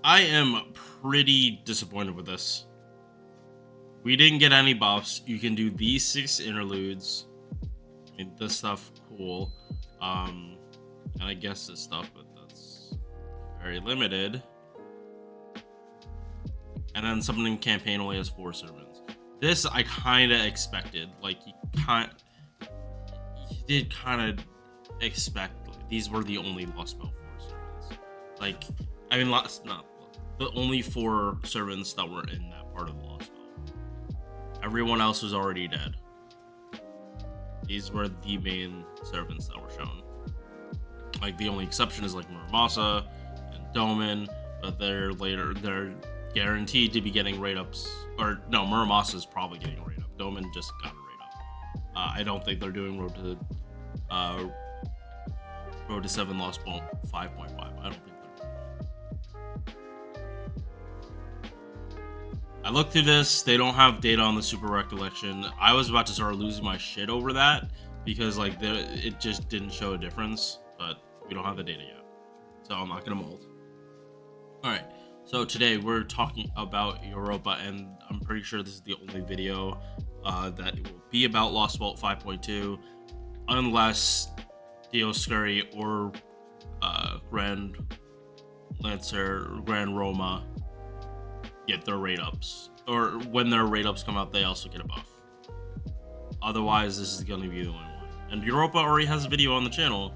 I am pretty disappointed with this. We didn't get any buffs. You can do these 6 interludes. I mean, this stuff, cool. And I guess this stuff, but that's very limited. And then summoning campaign only has 4 servants. This I kind of expected. Like, you did kind of expect these were the only Lost Belt 4 servants. Like, I mean, not the only 4 servants that were in that part of the Lost Belt. Everyone else was already dead. These were the main servants that were shown. Like, the only exception is like Muramasa and Doman, but they're guaranteed to be getting rate ups. Or no, Muramasa is probably getting a rate up. Doman just got a rate up. I don't think they're doing Road to 7 Lost Belt 5.5. I don't think they're doing that. I looked through this. They don't have data on the Super Recollection. I was about to start losing my shit over that because like it just didn't show a difference, but we don't have the data yet, so I'm not gonna mold. All right, so today we're talking about Europa, and I'm pretty sure this is the only video that will be about Lost Belt 5.2, unless Dioscuri or Grand Lancer, Grand Roma get their rate ups, or when their rate ups come out, they also get a buff. Otherwise, this is going to be the only one. And Europa already has a video on the channel,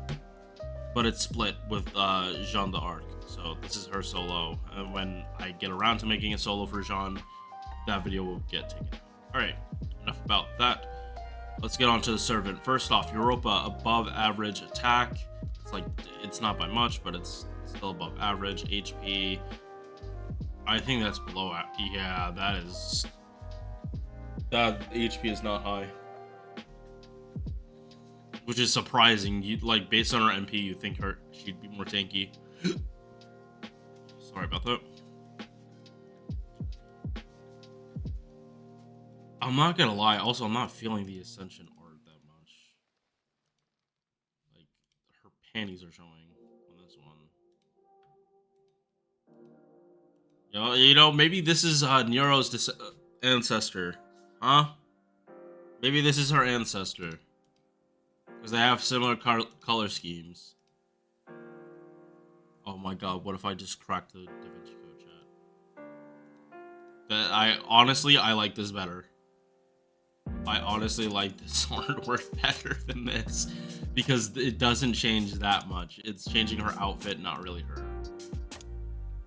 but it's split with Jeanne d'Arc. So this is her solo, and when I get around to making a solo for Jeanne, that video will get taken out. All right, enough about that. Let's get on to the servant. First off, Europa, above average attack. It's not by much, but it's still above average. HP, I think that's below. Yeah, that HP is not high, which is surprising. You like, based on her MP, you think she'd be more tanky. Sorry about that. I'm not gonna lie. Also, I'm not feeling the Ascension art that much. Like, her panties are showing on this one. You know, maybe this is Nero's ancestor, huh? Maybe this is her ancestor, because they have similar color schemes. Oh my god, what if I just cracked the DaVinci Code chat? I like this better. I honestly like this artwork better than this, because it doesn't change that much. It's changing her outfit, not really her.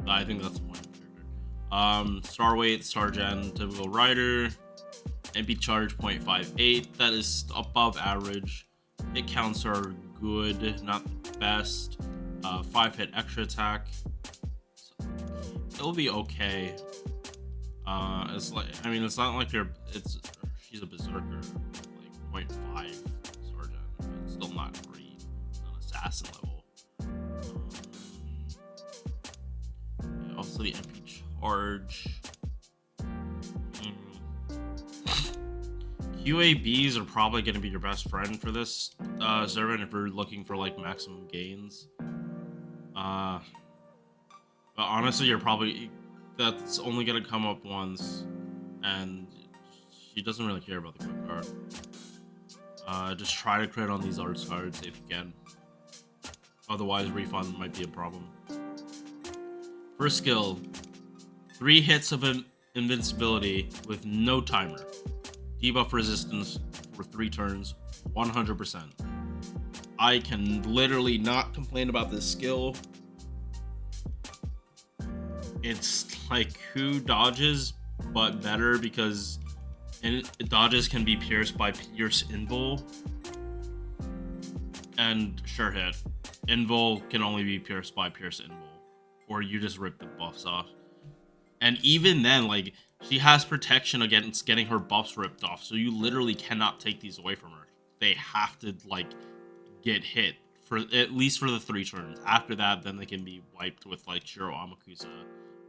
I think that's the point. Star weight, star gen, typical rider, MP charge 0.58. That is above average. Hit counts are good, not the best. 5 hit extra attack. It'll be okay. It's like, I mean, it's not like she's a berserker, like 0.5 star gen, but it's still not great. It's not assassin level. Yeah, also the MP charge. QABs are probably going to be your best friend for this servant if you're looking for like maximum gains. But honestly, that's only going to come up once, and she doesn't really care about the quick card. Just try to crit on these arts cards if you can. Otherwise, refund might be a problem. First skill, 3 hits of invincibility with no timer. Debuff resistance for 3 turns, 100%. I can literally not complain about this skill. It's like who dodges, but better, because dodges can be pierced by Pierce Invul and Sure Hit. Invul can only be pierced by Pierce Invul, or you just rip the buffs off. And even then, like, she has protection against getting her buffs ripped off, so you literally cannot take these away from her. They have to, like, get hit for at least for the 3 turns. After that, then they can be wiped with, like, Shiro Amakusa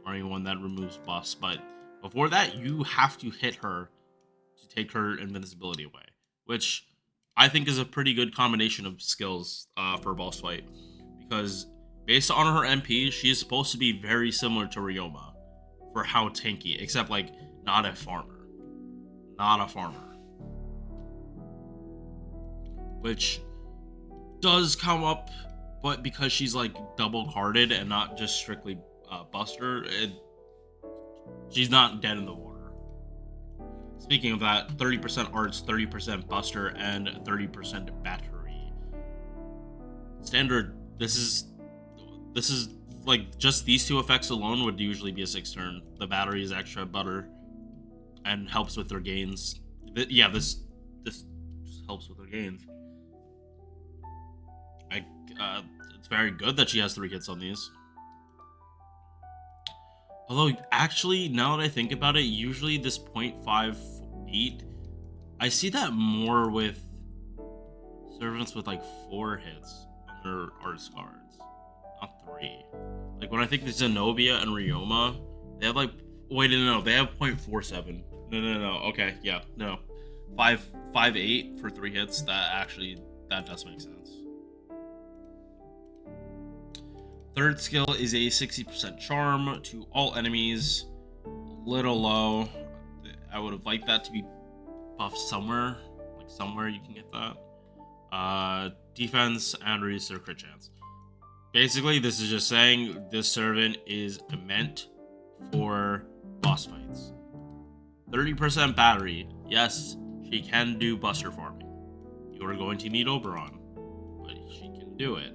or anyone that removes buffs. But before that, you have to hit her to take her invincibility away, which I think is a pretty good combination of skills for a boss fight, because Based on her MP, she is supposed to be very similar to Ryoma for how tanky, except like not a farmer. Not a farmer. Which does come up, but because she's like double carded and not just strictly Buster, she's not dead in the water. Speaking of that, 30% arts, 30% Buster, and 30% battery. Standard, this is like just these two effects alone would usually be a 6 turn. The battery is extra butter and helps with their gains. Yeah, this just helps with their gains. It's very good that she has 3 hits on these. Although, actually, now that I think about it, usually this 0.58, I see that more with servants with like 4 hits on their arts cards, not 3. Like when I think of Zenobia and Ryoma, they have like, wait, no, they have 0.47. No, okay, yeah, no. 5.8 for 3 hits, that does make sense. Third skill is a 60% charm to all enemies. Little low. I would have liked that to be buffed somewhere. Like somewhere you can get that. Defense and reduce their crit chance. Basically, this is just saying this servant is meant for boss fights. 30% battery. Yes, she can do Buster farming. You are going to need Oberon, but she can do it.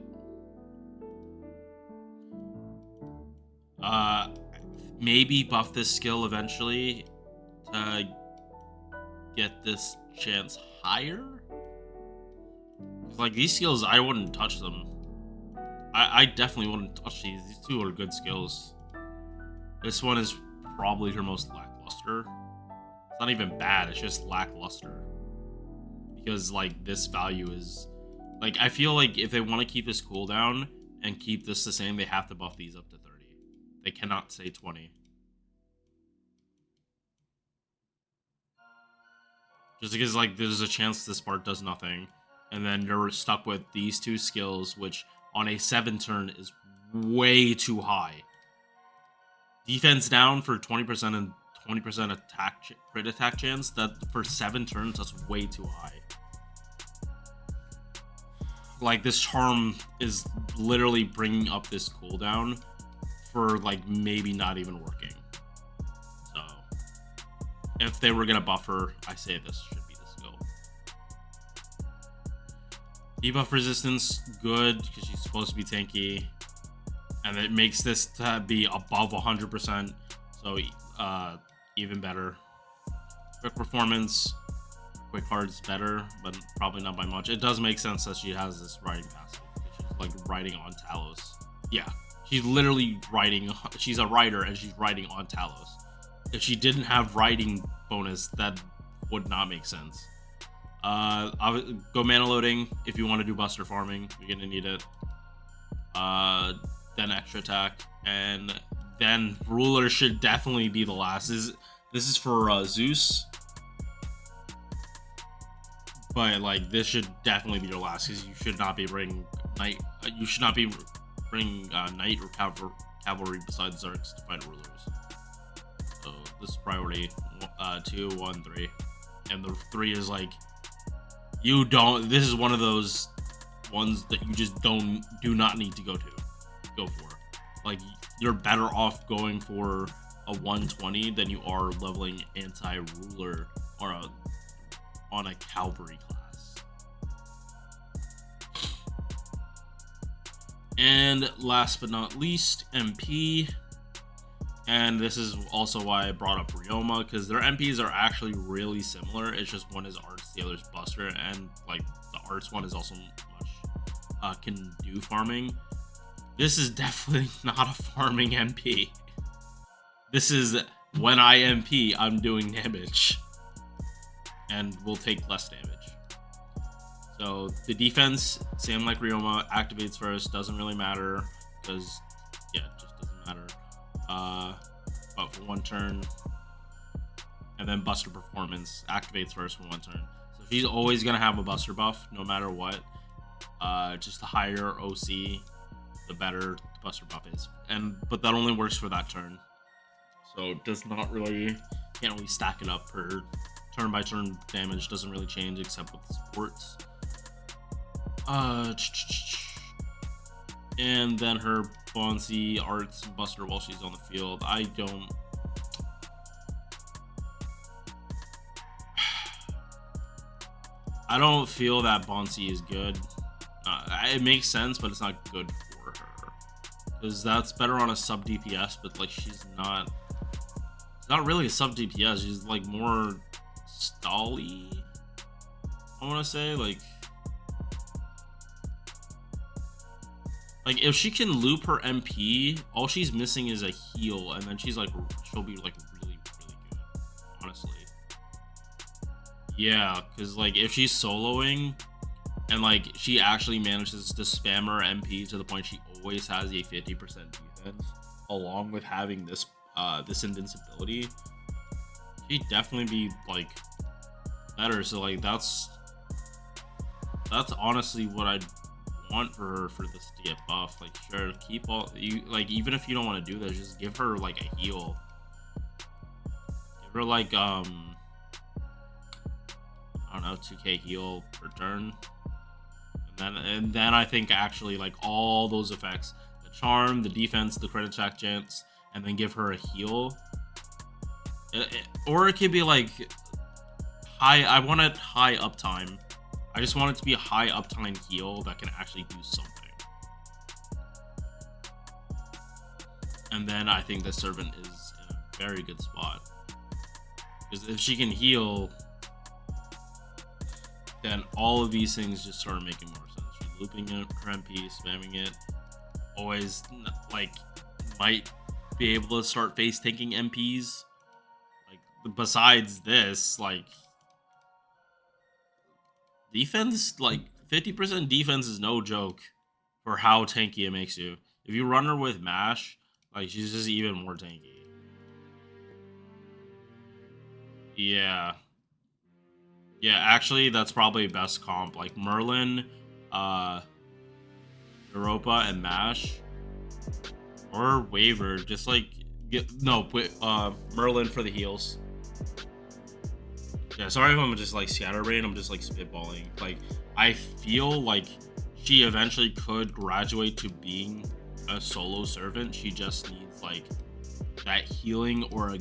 Maybe buff this skill eventually to get this chance higher. Like these skills, I wouldn't touch them. I definitely wouldn't touch these. These two are good skills. This one is probably her most lackluster. It's not even bad. It's just lackluster because like this value is like I feel like if they want to keep this cooldown and keep this the same, they have to buff these up to 30. They cannot say 20. Just because, like, there's a chance this part does nothing. And then you're stuck with these 2 skills, which on a 7 turn is way too high. Defense down for 20% and 20% crit attack chance. That for 7 turns, that's way too high. Like, this charm is literally bringing up this cooldown for like maybe not even working. So if they were gonna buff her, I say this should be the skill. Debuff resistance, good because she's supposed to be tanky, and it makes this to be above 100%. So even better. Quick performance, quick hard's better, but probably not by much. It does make sense that she has this riding passive. She's like riding on Talos. Yeah. She's literally riding, she's a rider and she's riding on Talos. If she didn't have riding bonus, that would not make sense. Go mana loading if you want to do Buster farming. You're gonna need it. Then extra attack. And then Ruler should definitely be the last. This is for Zeus. But like this should definitely be your last because you should not be bringing Knight. You should not be bring Knight or Cavalry besides Zerks to fight Rulers. So this is priority 2, 1, 3. And the 3 is like, you don't, this is one of those ones that you just do not need to go for. Like, you're better off going for a 120 than you are leveling anti-ruler or on a Cavalry class. And last but not least, MP. And this is also why I brought up Ryoma, because their MPs are actually really similar. It's just one is arts, the other is Buster, and like the arts one is also much can do farming. This is definitely not a farming MP. This is when I MP, I'm doing damage, and will take less damage. So the defense, same like Ryoma, activates first, doesn't really matter, because, yeah, it just doesn't matter. But for 1 turn, and then Buster performance, activates first for 1 turn. So she's always going to have a Buster buff, no matter what. Just the higher OC, the better the Buster buff is. But that only works for that turn. So it does not really, can't really stack it up. Her turn by turn damage doesn't really change except with sports. And then her bouncy arts buster while she's on the field. I don't feel that bouncy is good. It makes sense, but it's not good for her because that's better on a sub DPS. But like she's not really a sub DPS. She's like more stally. I want to say like if she can loop her MP, all she's missing is a heal, and then she'll be like really good, honestly. Yeah, because like if she's soloing and like she actually manages to spam her MP to the point she always has a 50% defense, along with having this this invincibility, she'd definitely be like better. So like that's honestly what I'd want for her for this to get buffed. Like sure, keep all you like, even if you don't want to do this, just give her like a heal. Give her like I don't know, 2k heal per turn. And then I think actually like all those effects, the charm, the defense, the crit attack chance, and then give her a heal. Or it could be like I want it high uptime. I just want it to be a high uptime heal that can actually do something. And then I think the servant is in a very good spot. Because if she can heal, then all of these things just start making more sense. She's looping it, her MP, spamming it. Always like might be able to start face tanking MPs. Like besides this, like defense, like 50% defense is no joke for how tanky it makes you. If you run her with mash, like she's just even more tanky. Yeah, actually that's probably best comp. Like Merlin, Europa, and mash, or Waver. Just like Merlin for the heals. Yeah, sorry if I'm just like scatterbrained. I'm just like spitballing. Like I feel like she eventually could graduate to being a solo servant. She just needs like that healing or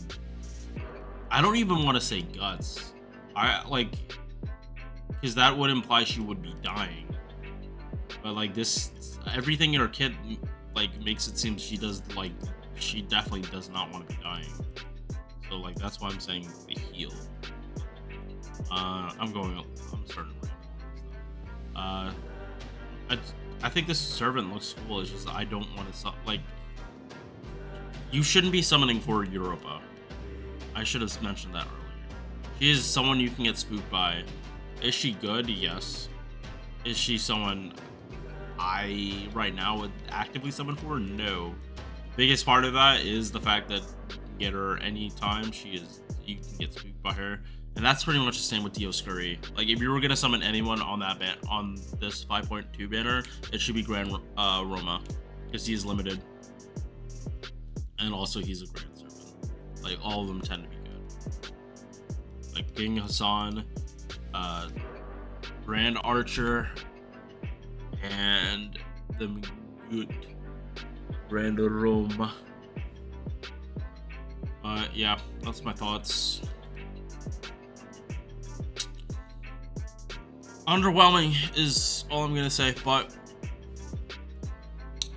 I don't even want to say guts. Because that would imply she would be dying. But like this, everything in her kit like makes it seem she definitely does not want to be dying. So like that's why I'm saying the heal. I'm starting to I think this servant looks cool. It's just I don't want to like. You shouldn't be summoning for Europa. I should have mentioned that earlier. She is someone you can get spooked by. Is she good? Yes. Is she someone I right now would actively summon for? No. Biggest part of that is the fact that you can get her anytime you can get spooked by her. And that's pretty much the same with Dioscuri. Like if you were gonna summon anyone on that on this 5.2 banner, it should be Grand Roma, because he is limited, and also he's a Grand Servant. Like all of them tend to be good. Like King Hassan, Grand Archer, and the good Grand Roma. Yeah, that's my thoughts. Underwhelming is all I'm gonna say, but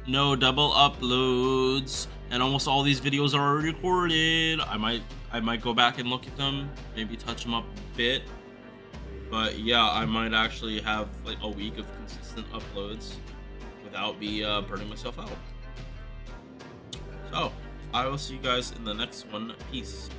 no double uploads, and almost all these videos are already recorded. I might go back and look at them, maybe touch them up a bit, but yeah, I might actually have like a week of consistent uploads without me burning myself out. So I will see you guys in the next one. Peace.